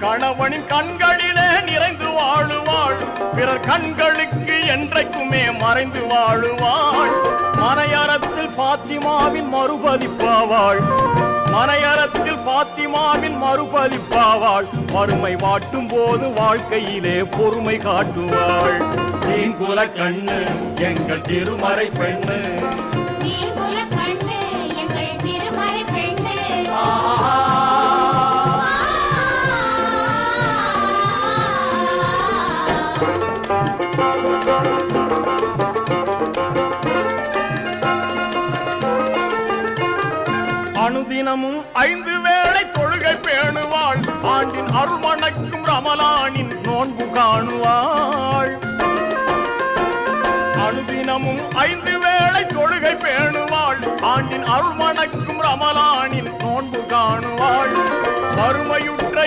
கணவனின் கண்களிலே நிறைந்து வாழுவாள், பிறர் கண்களுக்கு என்றைக்குமே மறைந்து வாழுவாள். மனையறத்தில் பாத்திமாவின் மறுபதிப்பாவாள், மனையறத்தில் பாத்திமாவின் மறுபதிப்பாவாள். வறுமை வாட்டும் போது வாழ்க்கையிலே பொறுமை காட்டுவாள். தீங்குல கண்ணு எங்கள் திருமறை பெண்ணு, தீங்குல கண்ணு எங்கள் திருமறை பெண்ணு. அனுதினமும் 5 வேளை தொழுகை பேணுவாள், ஆண்டின் அருள் மணக்கும் ரமலானின் நோன்பு காணுவாள். அனுதினமும் 5 வேளை தொழுகை பேணுவாள், ஆண்டின் அருள் மணக்கும் ரமலானின் நோன்பு காணுவாள். வறுமையுற்ற